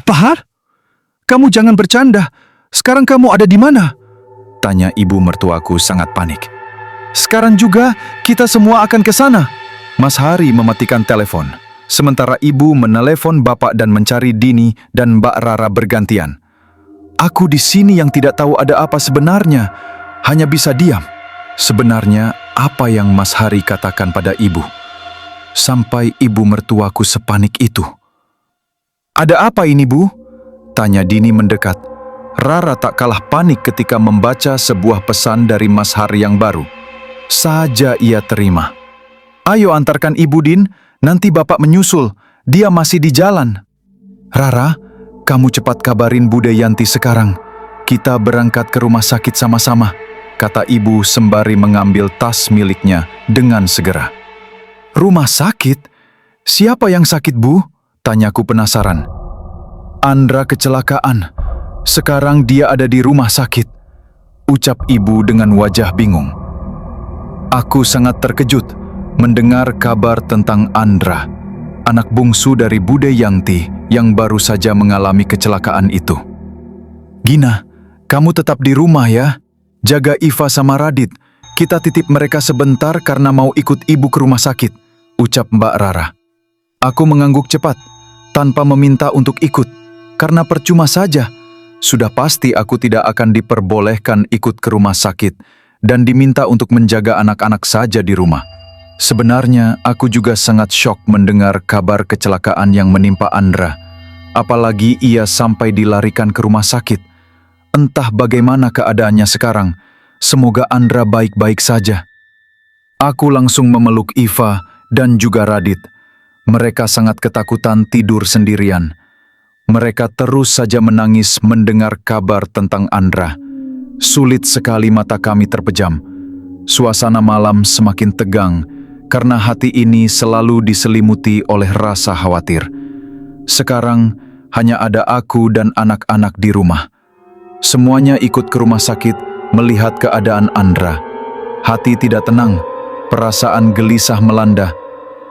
Bahar? Kamu jangan bercanda. Sekarang kamu ada di mana? Tanya ibu mertuaku sangat panik. Sekarang juga kita semua akan ke sana. Mas Hari mematikan telepon, sementara ibu menelepon bapak dan mencari Dini dan Mbak Rara bergantian. Aku di sini yang tidak tahu ada apa sebenarnya, hanya bisa diam. Sebenarnya apa yang Mas Hari katakan pada ibu? Sampai ibu mertuaku sepanik itu. Ada apa ini, Bu? Tanya Dini mendekat. Rara tak kalah panik ketika membaca sebuah pesan dari Mas Hari yang baru. Saja ia terima. Ayo antarkan Ibu Din, nanti Bapak menyusul. Dia masih di jalan. Rara, kamu cepat kabarin Bude Yanti sekarang. Kita berangkat ke rumah sakit sama-sama, kata ibu sembari mengambil tas miliknya dengan segera. Rumah sakit? Siapa yang sakit, Bu? Tanyaku penasaran. Andra kecelakaan. Sekarang dia ada di rumah sakit, ucap ibu dengan wajah bingung. Aku sangat terkejut mendengar kabar tentang Andra, anak bungsu dari Bude Yanti yang baru saja mengalami kecelakaan itu. Gina, kamu tetap di rumah ya. Jaga Iva sama Radit. Kita titip mereka sebentar karena mau ikut ibu ke rumah sakit, ucap Mbak Rara. Aku mengangguk cepat, tanpa meminta untuk ikut, karena percuma saja. Sudah pasti aku tidak akan diperbolehkan ikut ke rumah sakit dan diminta untuk menjaga anak-anak saja di rumah. Sebenarnya aku juga sangat syok mendengar kabar kecelakaan yang menimpa Andra. Apalagi ia sampai dilarikan ke rumah sakit. Entah bagaimana keadaannya sekarang. Semoga Andra baik-baik saja. Aku langsung memeluk Iva dan juga Radit. Mereka sangat ketakutan tidur sendirian. Mereka terus saja menangis mendengar kabar tentang Andra. Sulit sekali mata kami terpejam. Suasana malam semakin tegang karena hati ini selalu diselimuti oleh rasa khawatir. Sekarang hanya ada aku dan anak-anak di rumah. Semuanya ikut ke rumah sakit melihat keadaan Andra. Hati tidak tenang, perasaan gelisah melanda.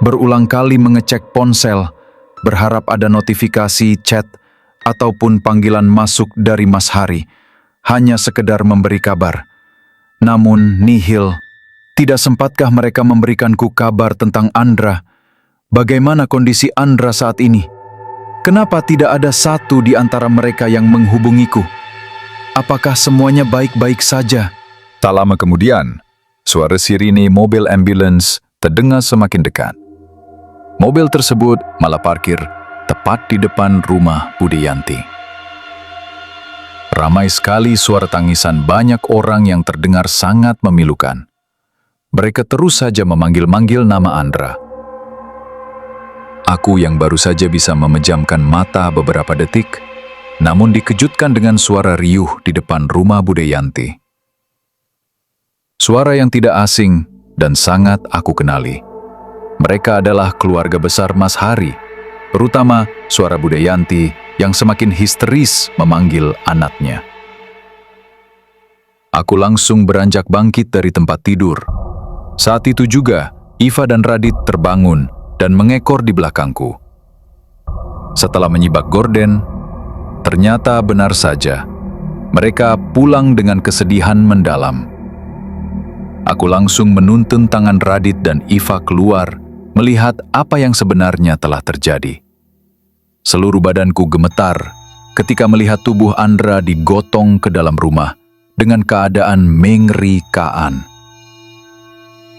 Berulang kali mengecek ponsel, berharap ada notifikasi chat ataupun panggilan masuk dari Mas Hari, hanya sekedar memberi kabar. Namun nihil, tidak sempatkah mereka memberikanku kabar tentang Andra? Bagaimana kondisi Andra saat ini? Kenapa tidak ada satu di antara mereka yang menghubungiku? Apakah semuanya baik-baik saja? Tak lama kemudian, suara sirine mobil ambulans terdengar semakin dekat. Mobil tersebut malah parkir tepat di depan rumah Bude Yanti. Ramai sekali suara tangisan banyak orang yang terdengar sangat memilukan. Mereka terus saja memanggil-manggil nama Andra. Aku yang baru saja bisa memejamkan mata beberapa detik, namun dikejutkan dengan suara riuh di depan rumah Bude Yanti. Suara yang tidak asing dan sangat aku kenali. Mereka adalah keluarga besar Mas Hari, terutama suara Bude Yanti yang semakin histeris memanggil anaknya. Aku langsung beranjak bangkit dari tempat tidur. Saat itu juga, Iva dan Radit terbangun dan mengekor di belakangku. Setelah menyibak gorden, ternyata benar saja, mereka pulang dengan kesedihan mendalam. Aku langsung menuntun tangan Radit dan Iva keluar, melihat apa yang sebenarnya telah terjadi. Seluruh badanku gemetar ketika melihat tubuh Andra digotong ke dalam rumah dengan keadaan mengerikan.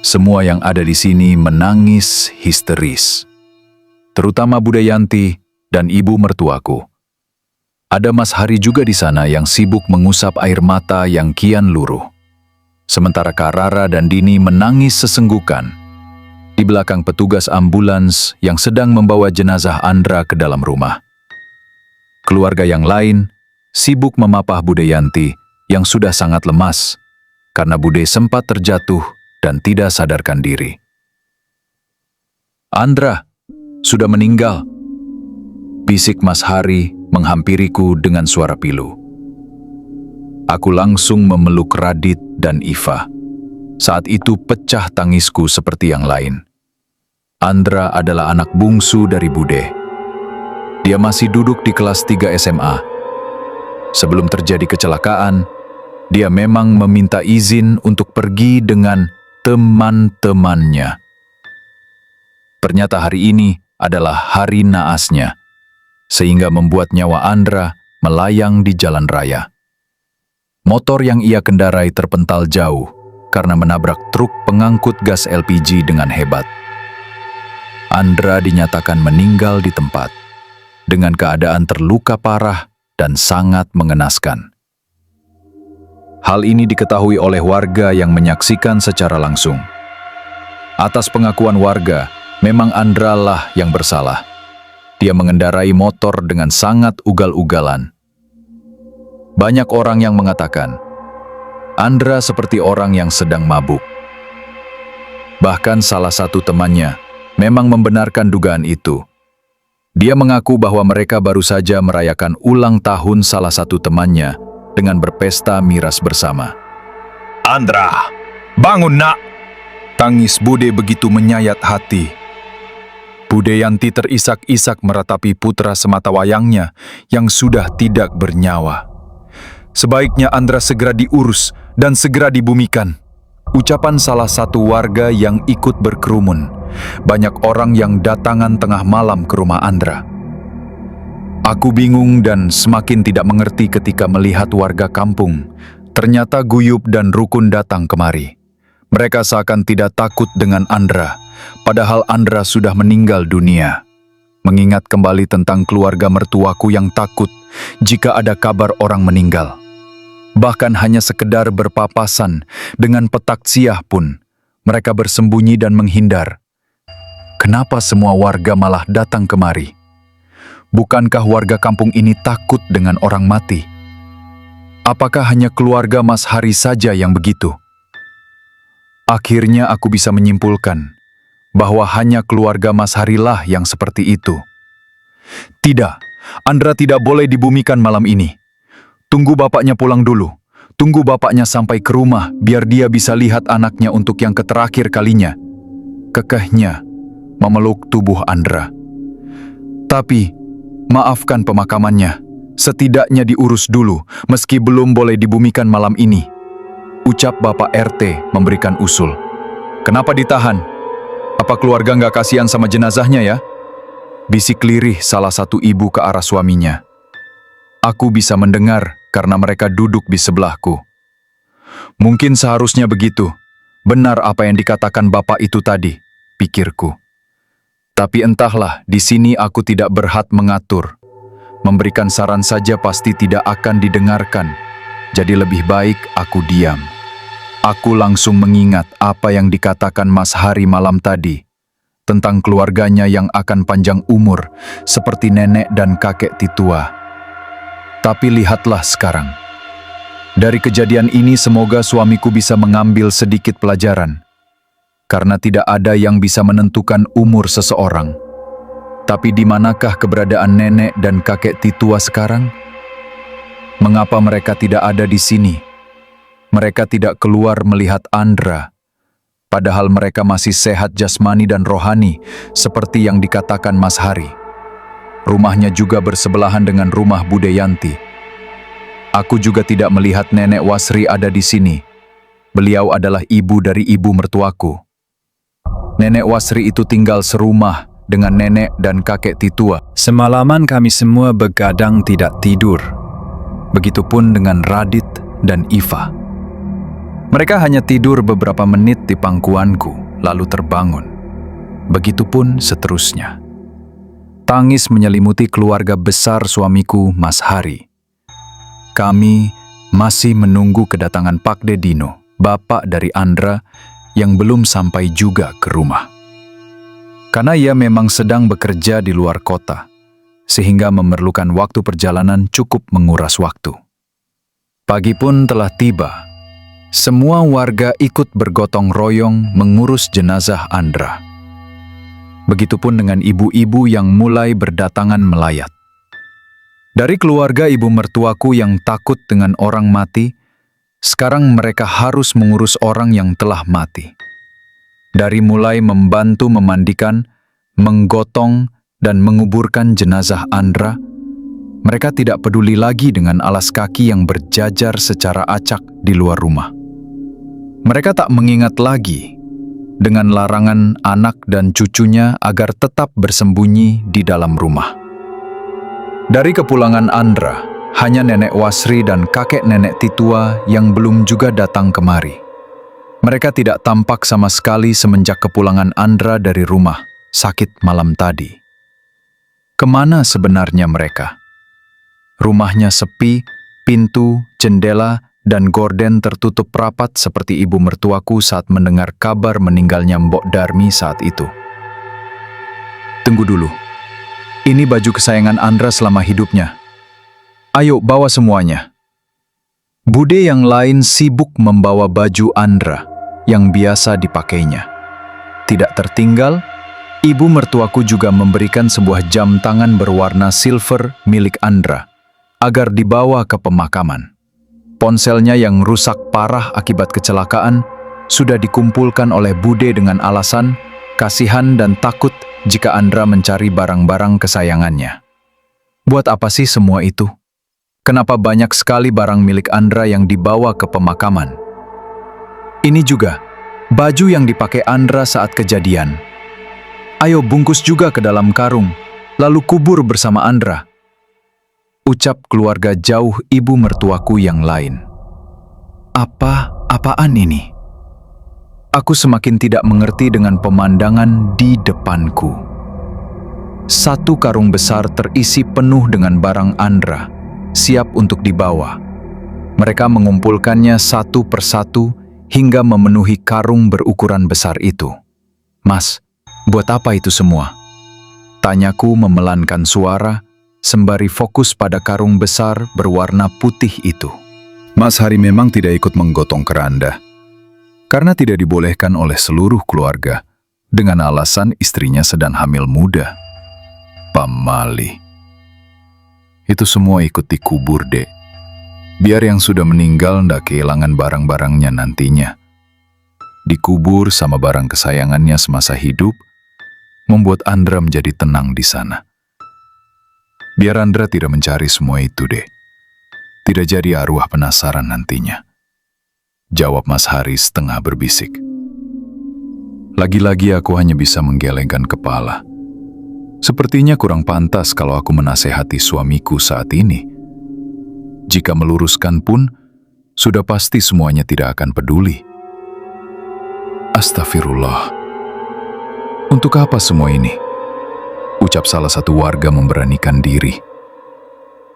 Semua yang ada di sini menangis histeris, terutama Bude Yanti dan ibu mertuaku. Ada Mas Hari juga di sana yang sibuk mengusap air mata yang kian luruh. Sementara Kak Rara dan Dini menangis sesenggukan di belakang petugas ambulans yang sedang membawa jenazah Andra ke dalam rumah. Keluarga yang lain sibuk memapah Bude Yanti yang sudah sangat lemas karena Bude sempat terjatuh dan tidak sadarkan diri. Andra sudah meninggal, bisik Mas Hari menghampiriku dengan suara pilu. Aku langsung memeluk Radit dan Iva. Saat itu pecah tangisku seperti yang lain. Andra adalah anak bungsu dari Bude. Dia masih duduk di kelas 3 SMA. Sebelum terjadi kecelakaan, dia memang meminta izin untuk pergi dengan teman-temannya. Ternyata hari ini adalah hari naasnya, sehingga membuat nyawa Andra melayang di jalan raya. Motor yang ia kendarai terpental jauh karena menabrak truk pengangkut gas LPG dengan hebat. Andra dinyatakan meninggal di tempat, dengan keadaan terluka parah dan sangat mengenaskan. Hal ini diketahui oleh warga yang menyaksikan secara langsung. Atas pengakuan warga, memang Andra lah yang bersalah. Dia mengendarai motor dengan sangat ugal-ugalan. Banyak orang yang mengatakan, Andra seperti orang yang sedang mabuk. Bahkan salah satu temannya memang membenarkan dugaan itu. Dia mengaku bahwa mereka baru saja merayakan ulang tahun salah satu temannya dengan berpesta miras bersama. Andra, bangun nak! Tangis Bude begitu menyayat hati. Bude Yanti terisak-isak meratapi putra sematawayangnya yang sudah tidak bernyawa. Sebaiknya Andra segera diurus dan segera dibumikan. Ucapan salah satu warga yang ikut berkerumun. Banyak orang yang datangan tengah malam ke rumah Andra. Aku bingung dan semakin tidak mengerti ketika melihat warga kampung. Ternyata guyup dan rukun datang kemari. Mereka seakan tidak takut dengan Andra, padahal Andra sudah meninggal dunia. Mengingat kembali tentang keluarga mertuaku yang takut jika ada kabar orang meninggal. Bahkan hanya sekedar berpapasan dengan petak siah pun, mereka bersembunyi dan menghindar. Kenapa semua warga malah datang kemari? Bukankah warga kampung ini takut dengan orang mati? Apakah hanya keluarga Mas Hari saja yang begitu? Akhirnya aku bisa menyimpulkan bahwa hanya keluarga Mas Harilah yang seperti itu. Tidak, Andra tidak boleh dibumikan malam ini. Tunggu bapaknya pulang dulu. Tunggu bapaknya sampai ke rumah biar dia bisa lihat anaknya untuk yang terakhir kalinya. Kekehnya memeluk tubuh Andra. Tapi, maafkan pemakamannya. Setidaknya diurus dulu meski belum boleh dibumikan malam ini. Ucap Bapak RT memberikan usul. Kenapa ditahan? Apa keluarga nggak kasihan sama jenazahnya ya? Bisik lirih salah satu ibu ke arah suaminya. Aku bisa mendengar karena mereka duduk di sebelahku. Mungkin seharusnya begitu. Benar apa yang dikatakan bapak itu tadi, pikirku. Tapi entahlah, di sini aku tidak berhak mengatur. Memberikan saran saja pasti tidak akan didengarkan. Jadi lebih baik aku diam. Aku langsung mengingat apa yang dikatakan Mas Hari malam tadi tentang keluarganya yang akan panjang umur seperti nenek dan kakek Titua. Tapi lihatlah sekarang. Dari kejadian ini semoga suamiku bisa mengambil sedikit pelajaran. Karena tidak ada yang bisa menentukan umur seseorang. Tapi di manakah keberadaan nenek dan kakek Titua sekarang? Mengapa mereka tidak ada di sini? Mereka tidak keluar melihat Andra, padahal mereka masih sehat jasmani dan rohani, seperti yang dikatakan Mas Hari. Rumahnya juga bersebelahan dengan rumah Bude Yanti. Aku juga tidak melihat Nenek Wasri ada di sini. Beliau adalah ibu dari ibu mertuaku. Nenek Wasri itu tinggal serumah dengan nenek dan kakek Titua. Semalaman kami semua begadang tidak tidur. Begitupun dengan Radit dan Iva. Mereka hanya tidur beberapa menit di pangkuanku, lalu terbangun. Begitupun seterusnya. Tangis menyelimuti keluarga besar suamiku, Mas Hari. Kami masih menunggu kedatangan Pak Dedino, bapak dari Andra, yang belum sampai juga ke rumah. Karena ia memang sedang bekerja di luar kota, sehingga memerlukan waktu perjalanan cukup menguras waktu. Pagi pun telah tiba. Semua warga ikut bergotong royong mengurus jenazah Andra. Begitupun dengan ibu-ibu yang mulai berdatangan melayat. Dari keluarga ibu mertuaku yang takut dengan orang mati, sekarang mereka harus mengurus orang yang telah mati. Dari mulai membantu memandikan, menggotong, dan menguburkan jenazah Andra, mereka tidak peduli lagi dengan alas kaki yang berjajar secara acak di luar rumah. Mereka tak mengingat lagi dengan larangan anak dan cucunya agar tetap bersembunyi di dalam rumah. Dari kepulangan Andra, hanya nenek Wasri dan kakek nenek Titua yang belum juga datang kemari. Mereka tidak tampak sama sekali semenjak kepulangan Andra dari rumah sakit malam tadi. Kemana sebenarnya mereka? Rumahnya sepi, pintu, jendela, dan gorden tertutup rapat seperti ibu mertuaku saat mendengar kabar meninggalnya Mbok Darmi saat itu. Tunggu dulu. Ini baju kesayangan Andra selama hidupnya. Ayo bawa semuanya. Bude yang lain sibuk membawa baju Andra yang biasa dipakainya. Tidak tertinggal, ibu mertuaku juga memberikan sebuah jam tangan berwarna silver milik Andra agar dibawa ke pemakaman. Ponselnya yang rusak parah akibat kecelakaan sudah dikumpulkan oleh Bude dengan alasan kasihan dan takut jika Andra mencari barang-barang kesayangannya. Buat apa sih semua itu? Kenapa banyak sekali barang milik Andra yang dibawa ke pemakaman? Ini juga baju yang dipakai Andra saat kejadian. Ayo bungkus juga ke dalam karung, lalu kubur bersama Andra, ucap keluarga jauh ibu mertuaku yang lain. Apaan ini? Aku semakin tidak mengerti dengan pemandangan di depanku. Satu karung besar terisi penuh dengan barang Andra, siap untuk dibawa. Mereka mengumpulkannya satu persatu hingga memenuhi karung berukuran besar itu. Mas, buat apa itu semua? Tanyaku memelankan suara, sembari fokus pada karung besar berwarna putih itu. Mas Hari memang tidak ikut menggotong keranda, karena tidak dibolehkan oleh seluruh keluarga, dengan alasan istrinya sedang hamil muda. Pamali. Itu semua ikut dikubur, Dek. Biar yang sudah meninggal ndak kehilangan barang-barangnya nantinya. Dikubur sama barang kesayangannya semasa hidup, membuat Andra menjadi tenang di sana. Biar Andra tidak mencari semua itu, Dek. Tidak jadi arwah penasaran nantinya. Jawab Mas Hari setengah berbisik. Lagi-lagi aku hanya bisa menggelengkan kepala. Sepertinya kurang pantas kalau aku menasehati suamiku saat ini. Jika meluruskan pun, sudah pasti semuanya tidak akan peduli. Astagfirullah. Untuk apa semua ini? Ucap salah satu warga memberanikan diri.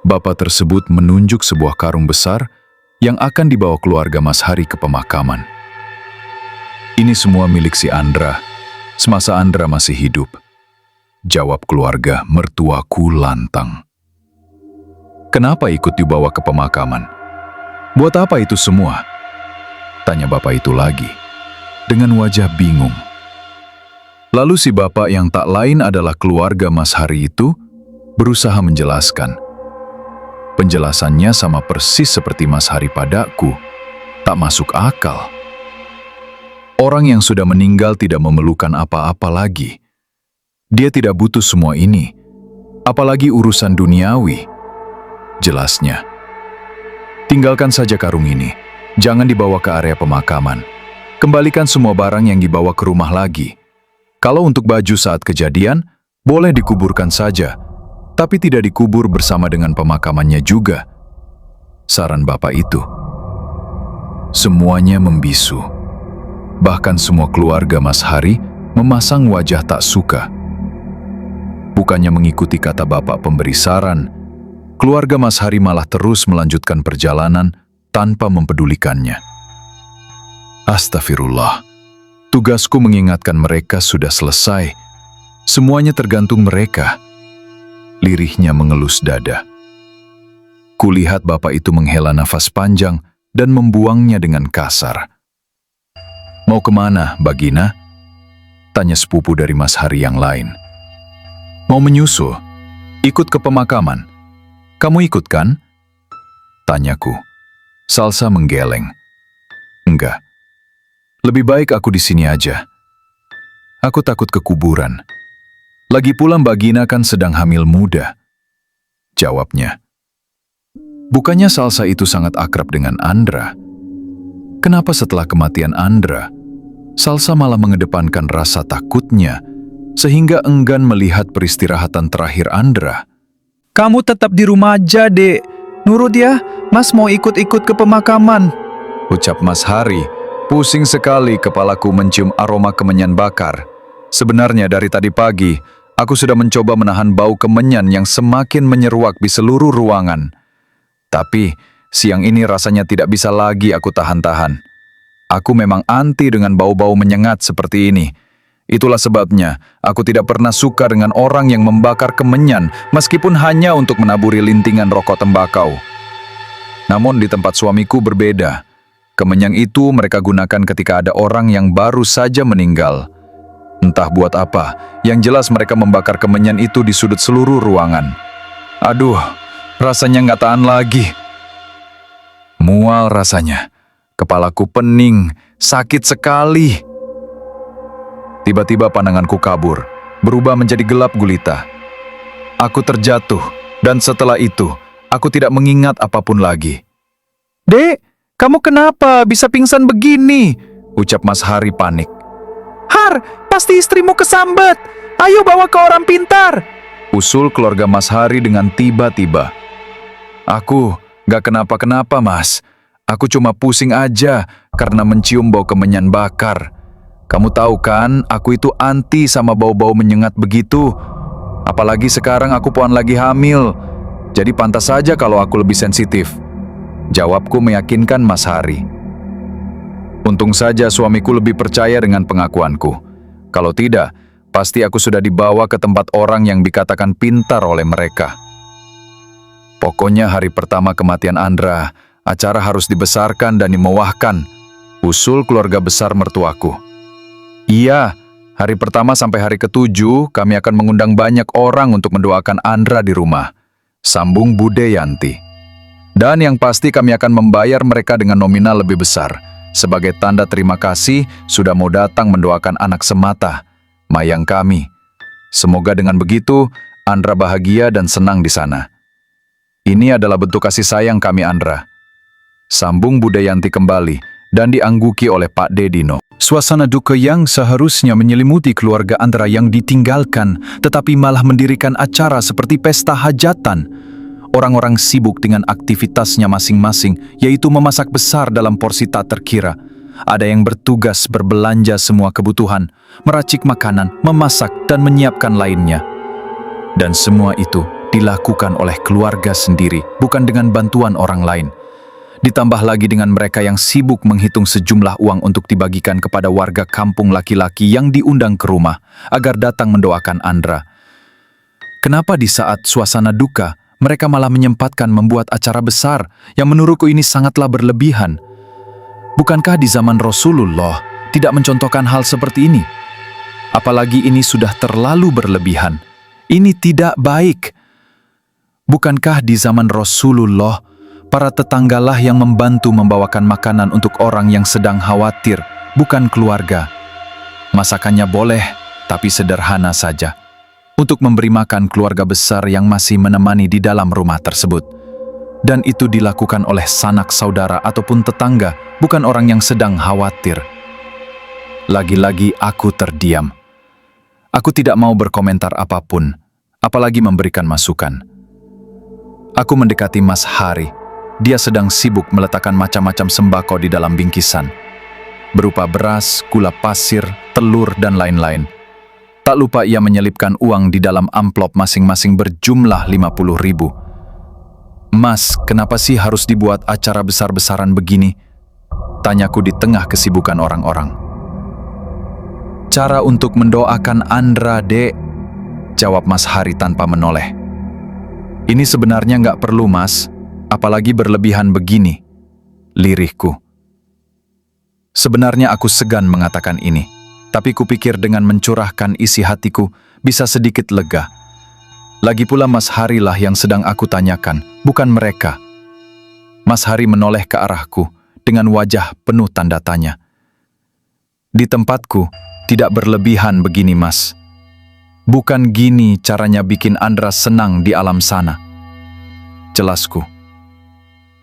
Bapak tersebut menunjuk sebuah karung besar yang akan dibawa keluarga Mas Hari ke pemakaman. Ini semua milik si Andra, semasa Andra masih hidup. Jawab keluarga mertuaku lantang. Kenapa ikut dibawa ke pemakaman? Buat apa itu semua? Tanya bapak itu lagi, dengan wajah bingung. Lalu si bapak yang tak lain adalah keluarga Mas Hari itu berusaha menjelaskan. Penjelasannya sama persis seperti Mas Hari padaku, tak masuk akal. Orang yang sudah meninggal tidak memerlukan apa-apa lagi. Dia tidak butuh semua ini, apalagi urusan duniawi. Jelasnya, tinggalkan saja karung ini, jangan dibawa ke area pemakaman. Kembalikan semua barang yang dibawa ke rumah lagi. Kalau untuk baju saat kejadian, boleh dikuburkan saja, tapi tidak dikubur bersama dengan pemakamannya juga. Saran bapak itu. Semuanya membisu. Bahkan semua keluarga Mas Hari memasang wajah tak suka. Bukannya mengikuti kata bapak pemberi saran, keluarga Mas Hari malah terus melanjutkan perjalanan tanpa mempedulikannya. Astagfirullah. Tugasku mengingatkan mereka sudah selesai. Semuanya tergantung mereka. Lirihnya mengelus dada. Kulihat bapak itu menghela nafas panjang dan membuangnya dengan kasar. Mau kemana, Bagina? Tanya sepupu dari Mas Hari yang lain. Mau menyusul? Ikut ke pemakaman? Kamu ikut kan? Tanyaku. Salsa menggeleng. Enggak. Lebih baik aku di sini aja. Aku takut ke kuburan. Lagi pula Mbak Gina kan sedang hamil muda. Jawabnya. Bukannya Salsa itu sangat akrab dengan Andra? Kenapa setelah kematian Andra, Salsa malah mengedepankan rasa takutnya sehingga enggan melihat peristirahatan terakhir Andra? Kamu tetap di rumah aja, Dek. Nurut ya, Mas mau ikut-ikut ke pemakaman. Ucap Mas Hari. Pusing sekali kepalaku mencium aroma kemenyan bakar. Sebenarnya dari tadi pagi, aku sudah mencoba menahan bau kemenyan yang semakin menyeruak di seluruh ruangan. Tapi, siang ini rasanya tidak bisa lagi aku tahan-tahan. Aku memang anti dengan bau-bau menyengat seperti ini. Itulah sebabnya aku tidak pernah suka dengan orang yang membakar kemenyan meskipun hanya untuk menaburi lintingan rokok tembakau. Namun di tempat suamiku berbeda. Kemenyan itu mereka gunakan ketika ada orang yang baru saja meninggal. Entah buat apa, yang jelas mereka membakar kemenyan itu di sudut seluruh ruangan. Aduh, rasanya nggak tahan lagi. Mual rasanya. Kepalaku pening, sakit sekali. Tiba-tiba pandanganku kabur, berubah menjadi gelap gulita. Aku terjatuh, dan setelah itu, aku tidak mengingat apapun lagi. Dek, kamu kenapa bisa pingsan begini? Ucap Mas Hari panik. Har, pasti istrimu kesambet. Ayo bawa ke orang pintar. Usul keluarga Mas Hari dengan tiba-tiba. Aku gak kenapa-kenapa, Mas. Aku cuma pusing aja karena mencium bau kemenyan bakar. Kamu tahu kan, aku itu anti sama bau-bau menyengat begitu. Apalagi sekarang aku puan lagi hamil. Jadi pantas saja kalau aku lebih sensitif. Jawabku meyakinkan Mas Hari. Untung saja suamiku lebih percaya dengan pengakuanku. Kalau tidak, pasti aku sudah dibawa ke tempat orang yang dikatakan pintar oleh mereka. Pokoknya hari pertama kematian Andra, acara harus dibesarkan dan dimewahkan. Usul keluarga besar mertuaku. Iya, hari pertama sampai hari ke-7 kami akan mengundang banyak orang untuk mendoakan Andra di rumah. Sambung Bude Yanti. Dan yang pasti kami akan membayar mereka dengan nominal lebih besar. Sebagai tanda terima kasih sudah mau datang mendoakan anak semata, mayang kami. Semoga dengan begitu Andra bahagia dan senang di sana. Ini adalah bentuk kasih sayang kami Andra. Sambung Bude Yanti kembali dan diangguki oleh Pak Dedino. Suasana duka yang seharusnya menyelimuti keluarga Andra yang ditinggalkan, tetapi malah mendirikan acara seperti pesta hajatan. Orang-orang sibuk dengan aktivitasnya masing-masing, yaitu memasak besar dalam porsi tak terkira. Ada yang bertugas berbelanja semua kebutuhan, meracik makanan, memasak, dan menyiapkan lainnya. Dan semua itu dilakukan oleh keluarga sendiri, bukan dengan bantuan orang lain. Ditambah lagi dengan mereka yang sibuk menghitung sejumlah uang untuk dibagikan kepada warga kampung laki-laki yang diundang ke rumah agar datang mendoakan Andra. Kenapa di saat suasana duka, mereka malah menyempatkan membuat acara besar yang menurutku ini sangatlah berlebihan? Bukankah di zaman Rasulullah tidak mencontohkan hal seperti ini? Apalagi ini sudah terlalu berlebihan. Ini tidak baik. Bukankah di zaman Rasulullah, para tetanggalah yang membantu membawakan makanan untuk orang yang sedang khawatir, bukan keluarga? Masakannya boleh, tapi sederhana saja, untuk memberi makan keluarga besar yang masih menemani di dalam rumah tersebut. Dan itu dilakukan oleh sanak saudara ataupun tetangga, bukan orang yang sedang khawatir. Lagi-lagi aku terdiam. Aku tidak mau berkomentar apapun, apalagi memberikan masukan. Aku mendekati Mas Hari. Dia sedang sibuk meletakkan macam-macam sembako di dalam bingkisan, berupa beras, gula pasir, telur, dan lain-lain. Tak lupa ia menyelipkan uang di dalam amplop masing-masing berjumlah 50.000. Mas, kenapa sih harus dibuat acara besar-besaran begini? Tanyaku di tengah kesibukan orang-orang. Cara untuk mendoakan Andra, Dek, jawab Mas Hari tanpa menoleh. Ini sebenarnya nggak perlu, Mas, apalagi berlebihan begini, lirihku. Sebenarnya aku segan mengatakan ini, tapi kupikir dengan mencurahkan isi hatiku bisa sedikit lega. Lagi pula Mas Hari lah yang sedang aku tanyakan, bukan mereka. Mas Hari menoleh ke arahku dengan wajah penuh tanda tanya. Di tempatku tidak berlebihan begini, Mas. Bukan gini caranya bikin Andra senang di alam sana. Jelasku.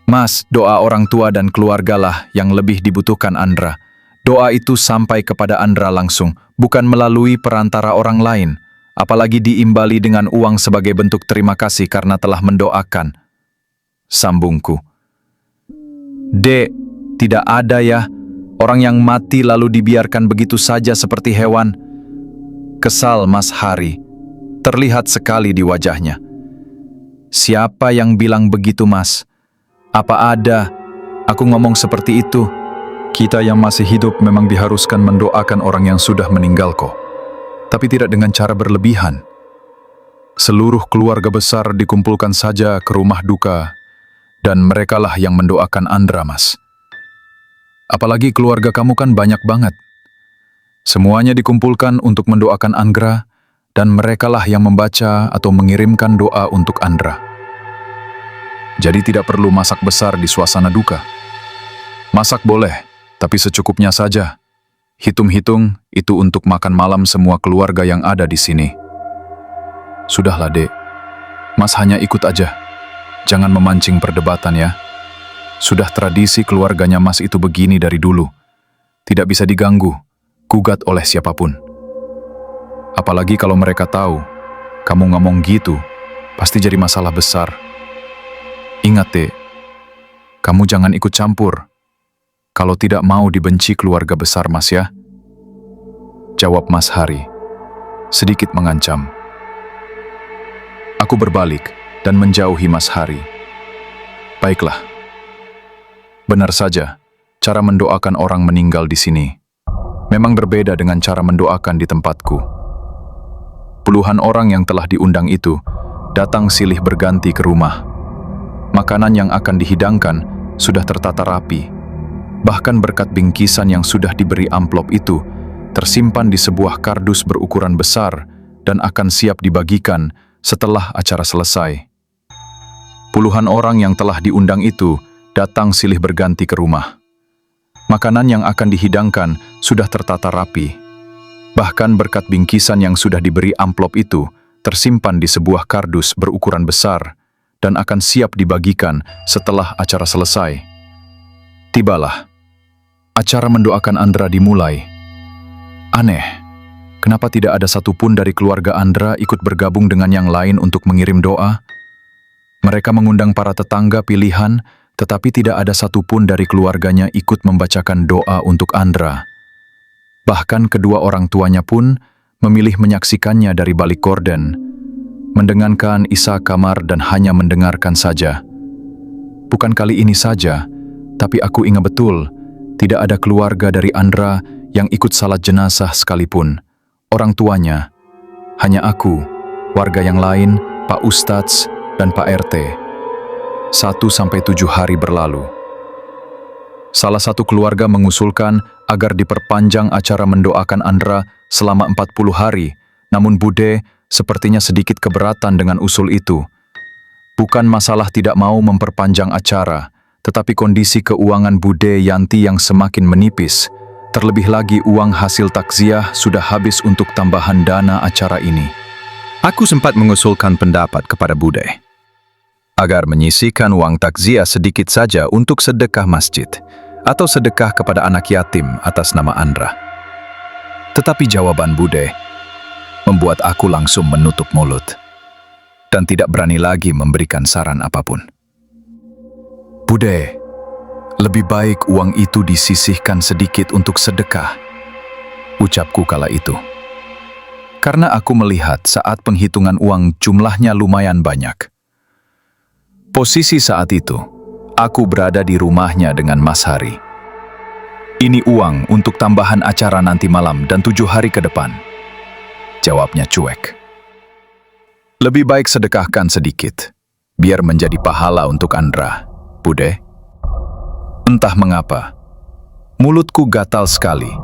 Mas, doa orang tua dan keluargalah yang lebih dibutuhkan Andra. Doa itu sampai kepada Andra langsung, bukan melalui perantara orang lain. Apalagi diimbali dengan uang sebagai bentuk terima kasih karena telah mendoakan. Sambungku. Dek, tidak ada ya orang yang mati lalu dibiarkan begitu saja seperti hewan. Kesal Mas Hari. Terlihat sekali di wajahnya. Siapa yang bilang begitu, Mas? Apa ada aku ngomong seperti itu? Kita yang masih hidup memang diharuskan mendoakan orang yang sudah meninggal kok. Tapi tidak dengan cara berlebihan. Seluruh keluarga besar dikumpulkan saja ke rumah duka, dan merekalah yang mendoakan Andra, Mas. Apalagi keluarga kamu kan banyak banget. Semuanya dikumpulkan untuk mendoakan Andra, dan merekalah yang membaca atau mengirimkan doa untuk Andra. Jadi tidak perlu masak besar di suasana duka. Masak boleh, tapi secukupnya saja. Hitung-hitung, itu untuk makan malam semua keluarga yang ada di sini. Sudahlah, Dek. Mas hanya ikut aja. Jangan memancing perdebatan ya. Sudah tradisi keluarganya Mas itu begini dari dulu. Tidak bisa diganggu, gugat oleh siapapun. Apalagi kalau mereka tahu, kamu ngomong gitu, pasti jadi masalah besar. Ingat, Dek. Kamu jangan ikut campur. Kalau tidak mau dibenci keluarga besar Mas ya. Jawab Mas Hari, sedikit mengancam. Aku berbalik dan menjauhi Mas Hari. Baiklah. Benar saja, cara mendoakan orang meninggal di sini memang berbeda dengan cara mendoakan di tempatku. Puluhan orang yang telah diundang itu datang silih berganti ke rumah. Makanan yang akan dihidangkan sudah tertata rapi. Bahkan berkat bingkisan yang sudah diberi amplop itu tersimpan di sebuah kardus berukuran besar dan akan siap dibagikan setelah acara selesai. Puluhan orang yang telah diundang itu datang silih berganti ke rumah. Makanan yang akan dihidangkan sudah tertata rapi. Bahkan berkat bingkisan yang sudah diberi amplop itu tersimpan di sebuah kardus berukuran besar dan akan siap dibagikan setelah acara selesai. Tibalah. Acara mendoakan Andra dimulai. Aneh, kenapa tidak ada satupun dari keluarga Andra ikut bergabung dengan yang lain untuk mengirim doa? Mereka mengundang para tetangga pilihan, tetapi tidak ada satupun dari keluarganya ikut membacakan doa untuk Andra. Bahkan kedua orang tuanya pun memilih menyaksikannya dari balik gorden, mendengarkan isa kamar dan hanya mendengarkan saja. Bukan kali ini saja, tapi aku ingat betul, tidak ada keluarga dari Andra yang ikut salat jenazah sekalipun. Orang tuanya, hanya aku, warga yang lain, Pak Ustadz, dan Pak RT. 1-7 hari berlalu. Salah satu keluarga mengusulkan agar diperpanjang acara mendoakan Andra selama 40 hari, namun Bude sepertinya sedikit keberatan dengan usul itu. Bukan masalah tidak mau memperpanjang acara, tetapi kondisi keuangan Bude Yanti yang semakin menipis. Terlebih lagi uang hasil takziah sudah habis untuk tambahan dana acara ini. Aku sempat mengusulkan pendapat kepada Bude agar menyisihkan uang takziah sedikit saja untuk sedekah masjid atau sedekah kepada anak yatim atas nama Andra. Tetapi jawaban Bude membuat aku langsung menutup mulut dan tidak berani lagi memberikan saran apapun. Bude, lebih baik uang itu disisihkan sedikit untuk sedekah, ucapku kala itu. Karena aku melihat saat penghitungan uang jumlahnya lumayan banyak. Posisi saat itu, aku berada di rumahnya dengan Mas Hari. Ini uang untuk tambahan acara nanti malam dan 7 hari ke depan. Jawabnya cuek. Lebih baik sedekahkan sedikit, biar menjadi pahala untuk Andra, Bude. Entah mengapa, mulutku gatal sekali,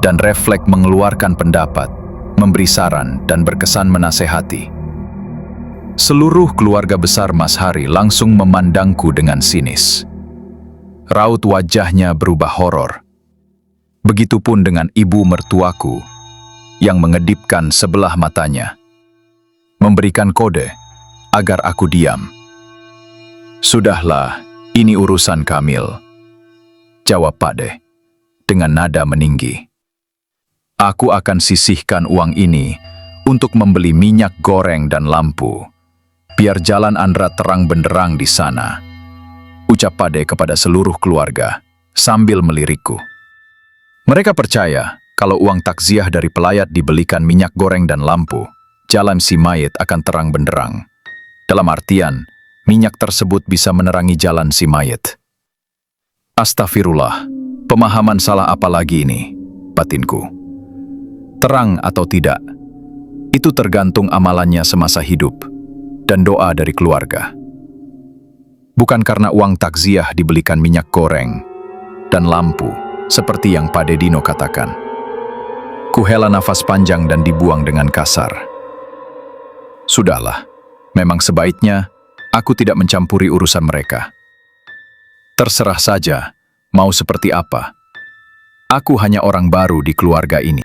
dan refleks mengeluarkan pendapat, memberi saran, dan berkesan menasehati. Seluruh keluarga besar Mas Hari langsung memandangku dengan sinis. Raut wajahnya berubah horor. Begitupun dengan ibu mertuaku, yang mengedipkan sebelah matanya, memberikan kode agar aku diam. "Sudahlah, ini urusan Kamil," jawab Pade dengan nada meninggi. "Aku akan sisihkan uang ini untuk membeli minyak goreng dan lampu, biar jalan Andra terang benderang di sana," ucap Pade kepada seluruh keluarga sambil melirikku. Mereka percaya kalau uang takziah dari pelayat dibelikan minyak goreng dan lampu, jalan si mayit akan terang benderang. Dalam artian, minyak tersebut bisa menerangi jalan si mayit. Astagfirullah, pemahaman salah apa lagi ini, batinku. Terang atau tidak, itu tergantung amalannya semasa hidup dan doa dari keluarga. Bukan karena uang takziah dibelikan minyak goreng dan lampu, seperti yang Pade Dino katakan. Kuhela nafas panjang dan dibuang dengan kasar. Sudahlah, memang sebaiknya aku tidak mencampuri urusan mereka. Terserah saja, mau seperti apa. Aku hanya orang baru di keluarga ini.